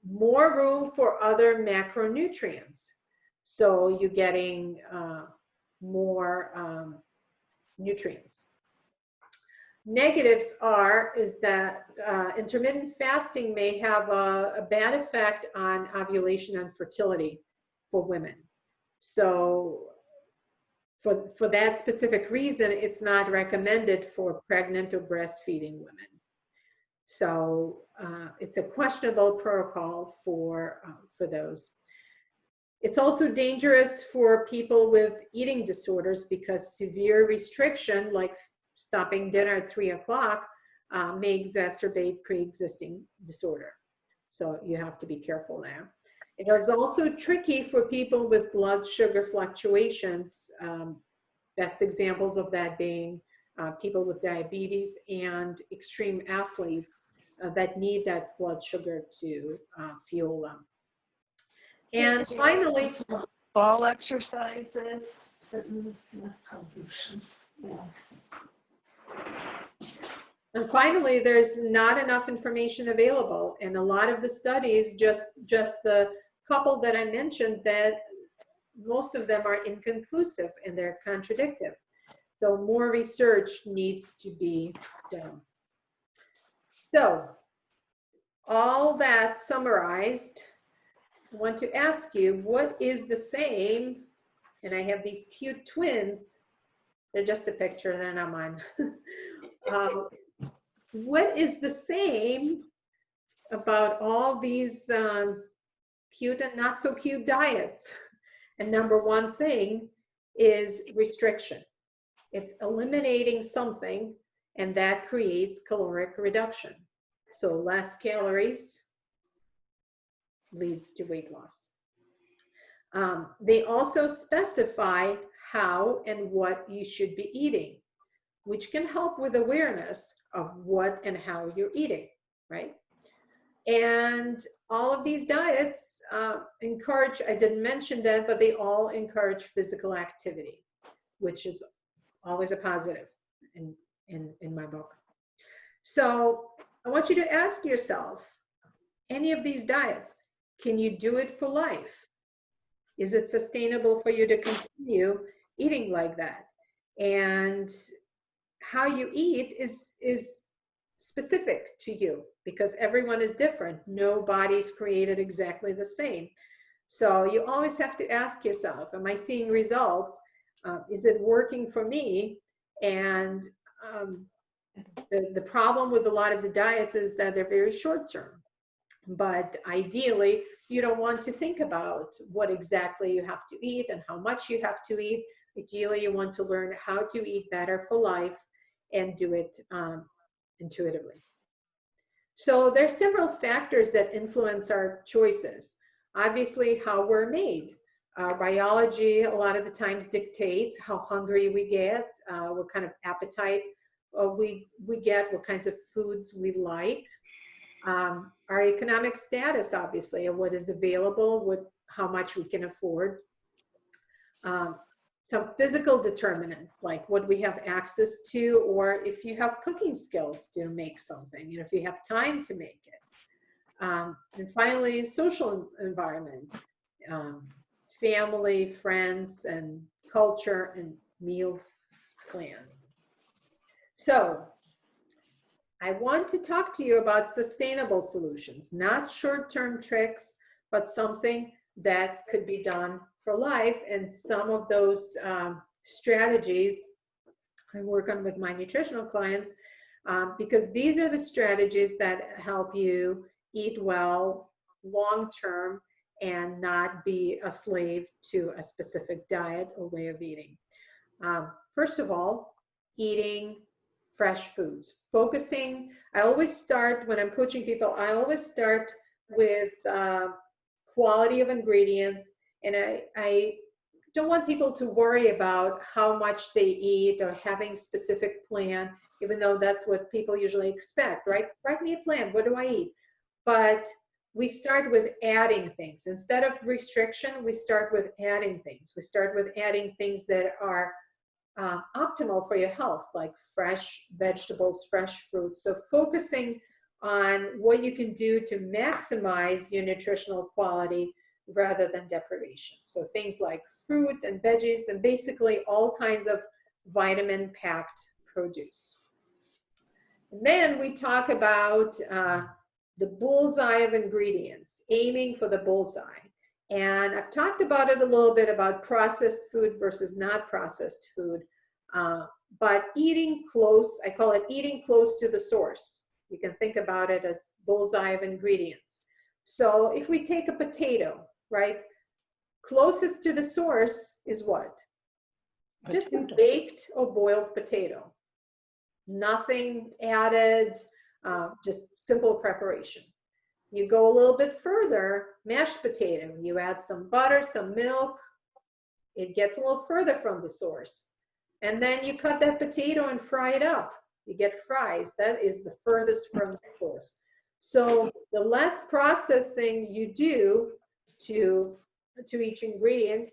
More room for other macronutrients. So you're getting more nutrients. Negatives is that intermittent fasting may have a bad effect on ovulation and fertility for women. So for that specific reason, it's not recommended for pregnant or breastfeeding women. So it's a questionable protocol for those. It's also dangerous for people with eating disorders, because severe restriction, like stopping dinner at 3 o'clock, may exacerbate pre-existing disorder. So you have to be careful there. It is also tricky for people with blood sugar fluctuations. Best examples of that being people with diabetes and extreme athletes that need that blood sugar to fuel them. And finally, ball exercises, sitting in the position. Yeah. And finally, there's not enough information available. And a lot of the studies, just the couple that I mentioned, that most of them are inconclusive and they're contradictive. So more research needs to be done. So all that summarized, I want to ask you, what is the same? And I have these cute twins. They're just a picture, they're not mine. What is the same about all these cute and not so cute diets. And number one thing is restriction. It's eliminating something, and that creates caloric reduction. So less calories leads to weight loss. They also specify how and what you should be eating, which can help with awareness of what and how you're eating, right? And all of these diets encourage, I didn't mention that, but they all encourage physical activity, which is always a positive in my book. So I want you to ask yourself, any of these diets, can you do it for life? Is it sustainable for you to continue eating like that? And how you eat is specific to you, because everyone is different. No body's created exactly the same. So you always have to ask yourself, am I seeing results? Is it working for me? And the problem with a lot of the diets is that they're very short term. But ideally, you don't want to think about what exactly you have to eat and how much you have to eat. Ideally, you want to learn how to eat better for life and do it intuitively. So there's several factors that influence our choices. Obviously, how we're made. Our biology a lot of the times dictates how hungry we get, what kind of appetite we get, what kinds of foods we like. Our economic status, obviously, of what is available, how much we can afford. Some physical determinants, like what we have access to, or if you have cooking skills to make something, if you have time to make it. And finally, social environment, family, friends, and culture, and meal plan. So I want to talk to you about sustainable solutions, not short-term tricks, but something that could be done for life. And some of those strategies I work on with my nutritional clients, because these are the strategies that help you eat well long-term and not be a slave to a specific diet or way of eating. First of all, eating fresh foods. Focusing, I always start, when I'm coaching people, I always start with quality of ingredients. And I don't want people to worry about how much they eat or having specific plan, even though that's what people usually expect, right? Write me a plan, what do I eat? But we start with adding things. Instead of restriction, we start with adding things. We start with adding things that are optimal for your health, like fresh vegetables, fresh fruits. So focusing on what you can do to maximize your nutritional quality rather than deprivation. So things like fruit and veggies and basically all kinds of vitamin-packed produce. And then we talk about the bullseye of ingredients, aiming for the bullseye. And I've talked about it a little bit about processed food versus not processed food, but eating close, I call it eating close to the source. You can think about it as bullseye of ingredients. So if we take a potato, right, closest to the source is what? Just a baked or boiled potato. Nothing added, just simple preparation. You go a little bit further, mashed potato, you add some butter, some milk, it gets a little further from the source. And then you cut that potato and fry it up. You get fries, that is the furthest from the source. So the less processing you do to each ingredient,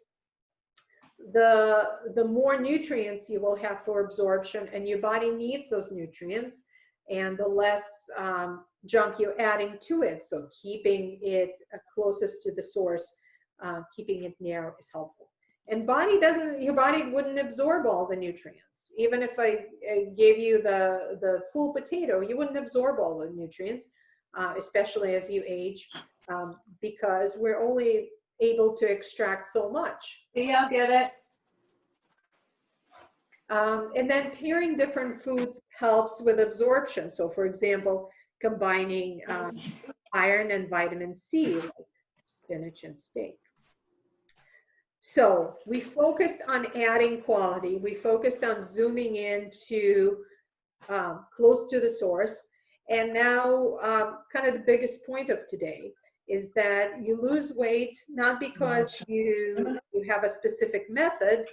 the more nutrients you will have for absorption, and your body needs those nutrients, and the less junk you're adding to it. So keeping it closest to the source, keeping it narrow is helpful. And your body wouldn't absorb all the nutrients. Even if I gave you the full potato, you wouldn't absorb all the nutrients, especially as you age, because we're only able to extract so much. Yeah, I'll get it. And then pairing different foods helps with absorption. So for example, combining iron and vitamin C, like spinach and steak. So we focused on adding quality. We focused on zooming into close to the source. And now kind of the biggest point of today is that you lose weight, not because you have a specific method,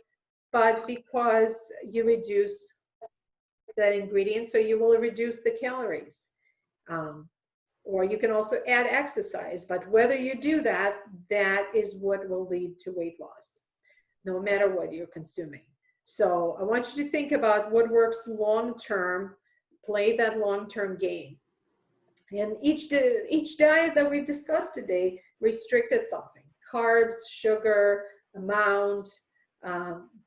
but because you reduce that ingredient, so you will reduce the calories. Or you can also add exercise, but whether you do that, that is what will lead to weight loss, no matter what you're consuming. So I want you to think about what works long-term, play that long-term game. And each diet that we've discussed today restricted something: carbs, sugar, amount.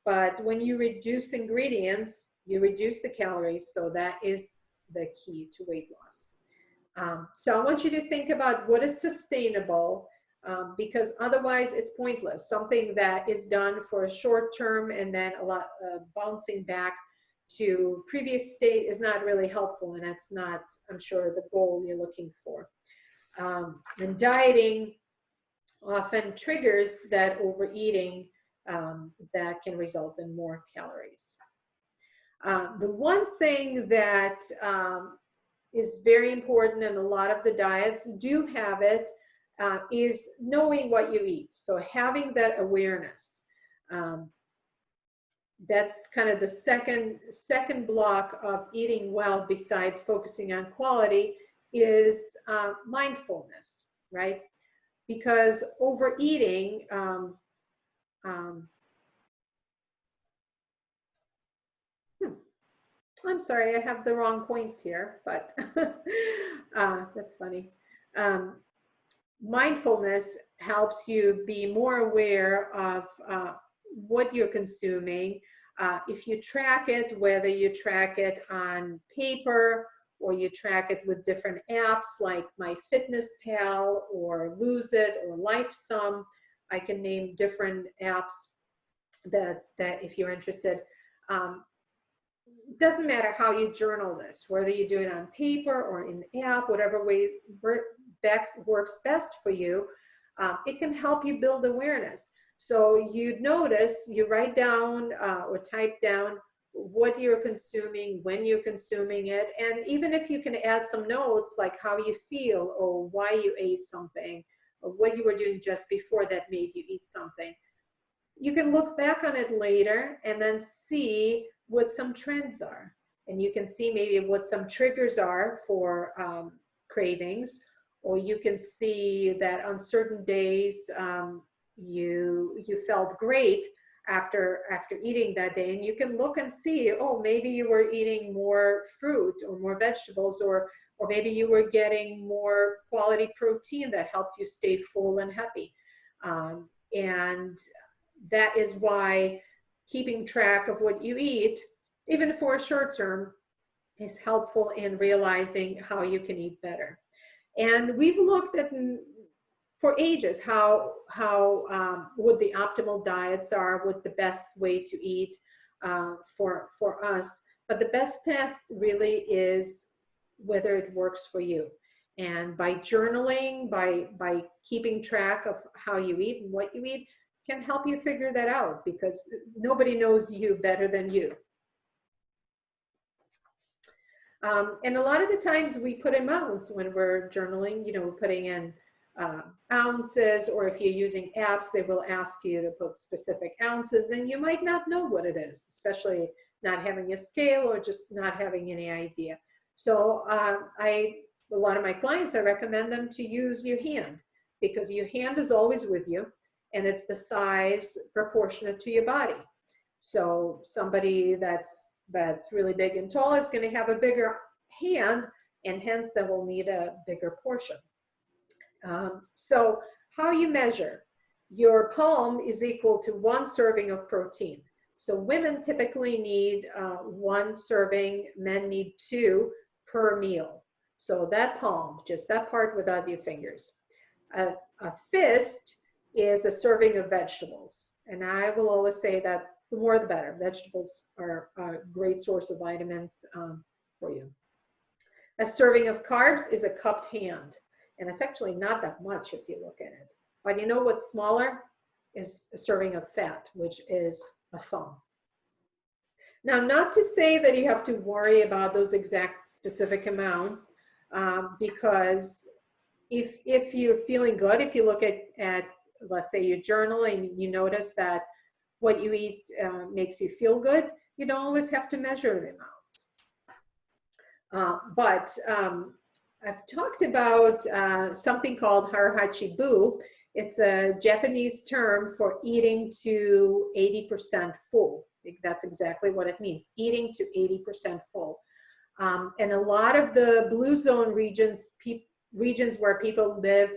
But when you reduce ingredients, you reduce the calories. So that is the key to weight loss. So I want you to think about what is sustainable, because otherwise it's pointless. Something that is done for a short term and then a lot bouncing back to previous state is not really helpful, and that's not, I'm sure, the goal you're looking for. And dieting often triggers that overeating that can result in more calories. The one thing that is very important, and a lot of the diets do have it, is knowing what you eat. So having that awareness. That's kind of the second block of eating well, besides focusing on quality, is mindfulness, right? Because overeating, I'm sorry, I have the wrong points here, but that's funny. Mindfulness helps you be more aware of what you're consuming. If you track it, whether you track it on paper or you track it with different apps like MyFitnessPal or Lose It or LifeSum, I can name different apps that if you're interested. It doesn't matter how you journal this, whether you do it on paper or in the app, whatever way works best for you. It can help you build awareness. So you'd notice, you write down or type down what you're consuming, when you're consuming it, and even if you can add some notes like how you feel or why you ate something or what you were doing just before that made you eat something. You can look back on it later and then see what some trends are. And you can see maybe what some triggers are for cravings, or you can see that on certain days you felt great after eating that day, and you can look and see, oh, maybe you were eating more fruit or more vegetables, or maybe you were getting more quality protein that helped you stay full and happy. And that is why keeping track of what you eat, even for a short term, is helpful in realizing how you can eat better. And we've looked at for ages what the optimal diets are, what the best way to eat for us. But the best test really is whether it works for you. And by journaling, by keeping track of how you eat and what you eat, can help you figure that out, because nobody knows you better than you. And a lot of the times we put amounts when we're journaling, we're putting in ounces, or if you're using apps, they will ask you to put specific ounces, and you might not know what it is, especially not having a scale or just not having any idea. So a lot of my clients, I recommend them to use your hand, because your hand is always with you, and it's the size proportionate to your body. So somebody that's really big and tall is going to have a bigger hand, and hence they will need a bigger portion. So how you measure? Your palm is equal to 1 serving of protein. So women typically need 1 serving, men need 2 per meal. So that palm, just that part without your fingers. A fist is a serving of vegetables. And I will always say that the more the better. Vegetables are a great source of vitamins for you. A serving of carbs is a cupped hand. And it's actually not that much if you look at it. But you know what's smaller? Is a serving of fat, which is a thumb. Now, not to say that you have to worry about those exact specific amounts, because if you're feeling good, if you look at let's say your journal and you notice that what you eat makes you feel good, you don't always have to measure the amounts. But I've talked about something called harahachi-bu. It's a Japanese term for eating to 80% full. That's exactly what it means, eating to 80% full. And a lot of the blue zone regions where people live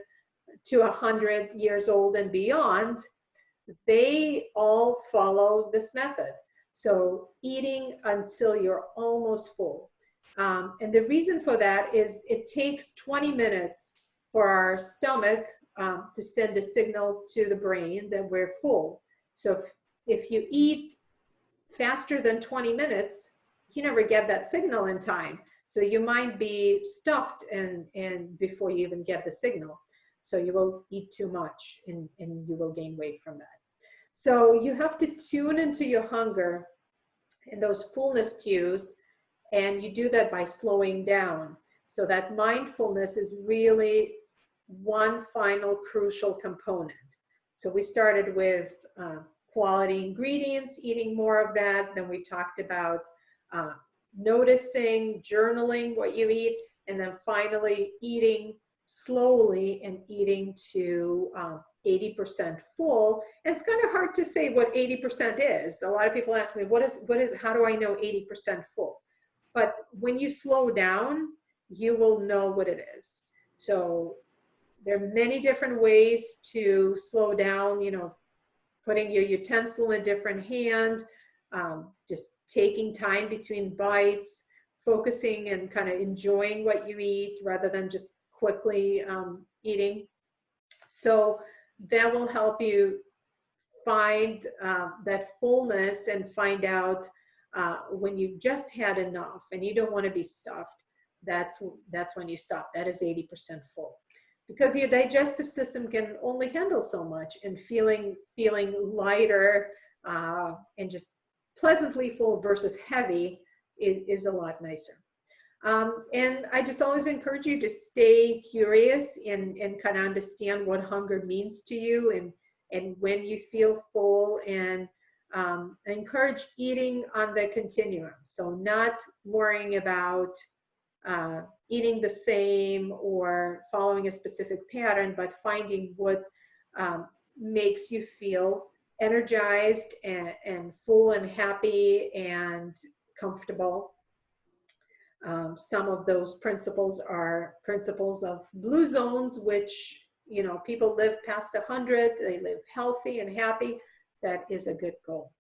to 100 years old and beyond, they all follow this method. So eating until you're almost full. And the reason for that is it takes 20 minutes for our stomach to send a signal to the brain that we're full. So if you eat faster than 20 minutes, you never get that signal in time. So you might be stuffed and before you even get the signal. So you will eat too much and you will gain weight from that. So you have to tune into your hunger and those fullness cues, and you do that by slowing down. So that mindfulness is really one final crucial component. So we started with quality ingredients, eating more of that. Then we talked about noticing, journaling what you eat, and then finally eating slowly and eating to 80% full. And it's kind of hard to say what 80% is. A lot of people ask me, what is, how do I know 80% full? But when you slow down, you will know what it is. So there are many different ways to slow down, you know, putting your utensil in a different hand, just taking time between bites, focusing and kind of enjoying what you eat rather than just quickly eating. So that will help you find that fullness and find out when you just had enough and you don't want to be stuffed. That's when you stop. That is 80% full. Because your digestive system can only handle so much, and feeling lighter and just pleasantly full versus heavy is a lot nicer. And I just always encourage you to stay curious and kind of understand what hunger means to you and when you feel full, and I encourage eating on the continuum. So not worrying about eating the same or following a specific pattern, but finding what makes you feel energized and full and happy and comfortable. Some of those principles are principles of blue zones, which, you know, people live past 100, they live healthy and happy. That is a good goal.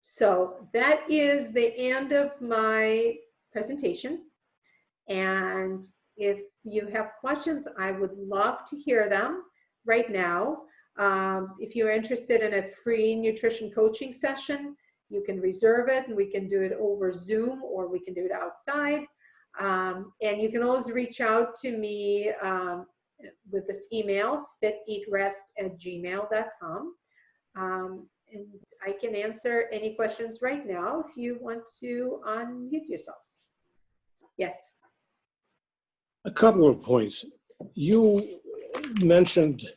So that is the end of my presentation. And if you have questions, I would love to hear them right now. If you're interested in a free nutrition coaching session, you can reserve it and we can do it over Zoom or we can do it outside. And you can always reach out to me with this email, fiteatrest@gmail.com. And I can answer any questions right now if you want to unmute yourselves. Yes. A couple of points. You mentioned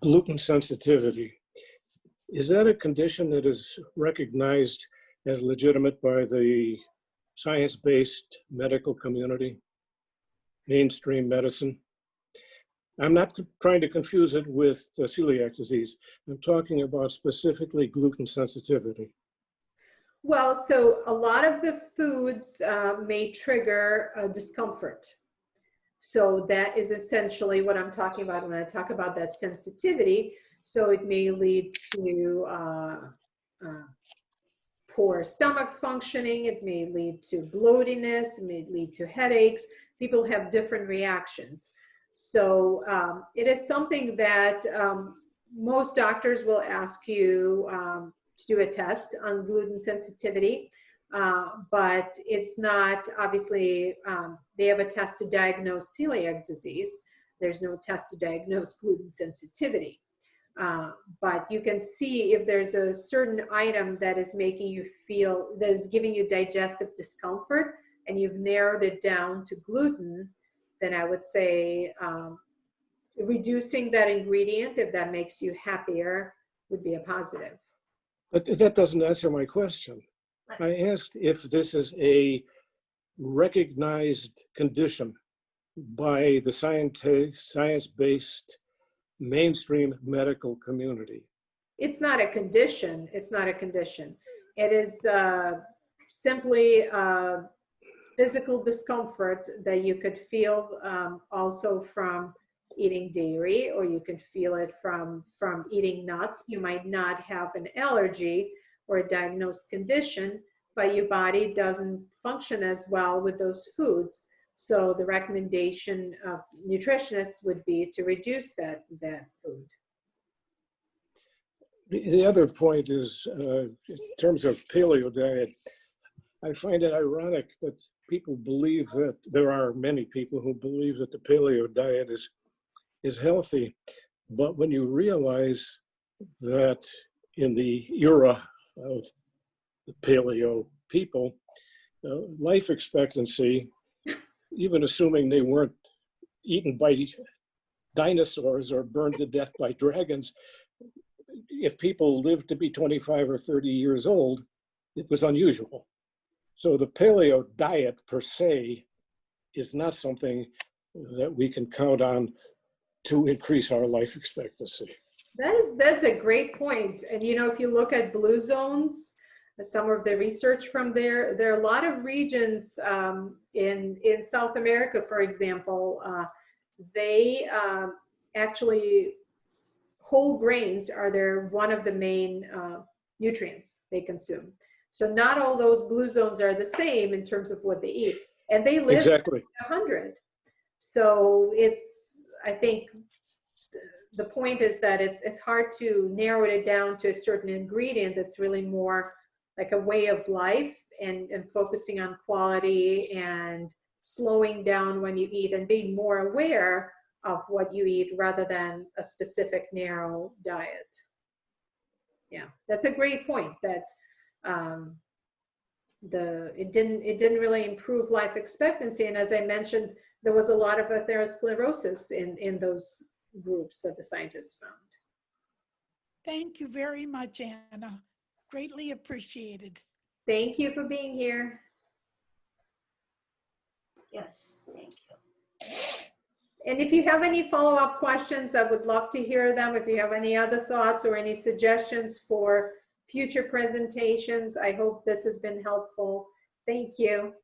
gluten sensitivity. Is that a condition that is recognized as legitimate by the science-based medical community, mainstream medicine? I'm not trying to confuse it with celiac disease. I'm talking about specifically gluten sensitivity. Well, so a lot of the foods may trigger discomfort. So that is essentially what I'm talking about when I talk about that sensitivity. So it may lead to poor stomach functioning. It may lead to bloatiness. It may lead to headaches. People have different reactions. So it is something that most doctors will ask you to do a test on gluten sensitivity. but it's not, obviously, they have a test to diagnose celiac disease. There's no test to diagnose gluten sensitivity. But you can see if there's a certain item that is making you feel, that is giving you digestive discomfort, and you've narrowed it down to gluten, then I would say reducing that ingredient, if that makes you happier, would be a positive. But that doesn't answer my question. I asked if this is a recognized condition by the science-based mainstream medical community. It's not a condition. It's not a condition. It is simply physical discomfort that you could feel also from eating dairy, or you can feel it from eating nuts. You might not have an allergy or a diagnosed condition, but your body doesn't function as well with those foods. So the recommendation of nutritionists would be to reduce that food. The other point is, in terms of paleo diet, I find it ironic that people believe that there are many people who believe that the paleo diet is healthy. But when you realize that in the era of the paleo people, life expectancy, even assuming they weren't eaten by dinosaurs or burned to death by dragons, if people lived to be 25 or 30 years old, it was unusual. So the paleo diet per se is not something that we can count on to increase our life expectancy. That's a great point. And you know, if you look at blue zones, some of the research from there are a lot of regions in South America, for example, they actually, whole grains are one of the main nutrients they consume. So not all those blue zones are the same in terms of what they eat, and they live Exactly. 100. So it's, I think the point is that it's hard to narrow it down to a certain ingredient that's really more like a way of life, and focusing on quality and slowing down when you eat and being more aware of what you eat rather than a specific narrow diet. Yeah, that's a great point, that it didn't really improve life expectancy. And as I mentioned, there was a lot of atherosclerosis in those groups that the scientists found. Thank you very much, Anna. Greatly appreciated. Thank you for being here. Yes, thank you. And if you have any follow-up questions, I would love to hear them. If you have any other thoughts or any suggestions for future presentations, I hope this has been helpful. Thank you.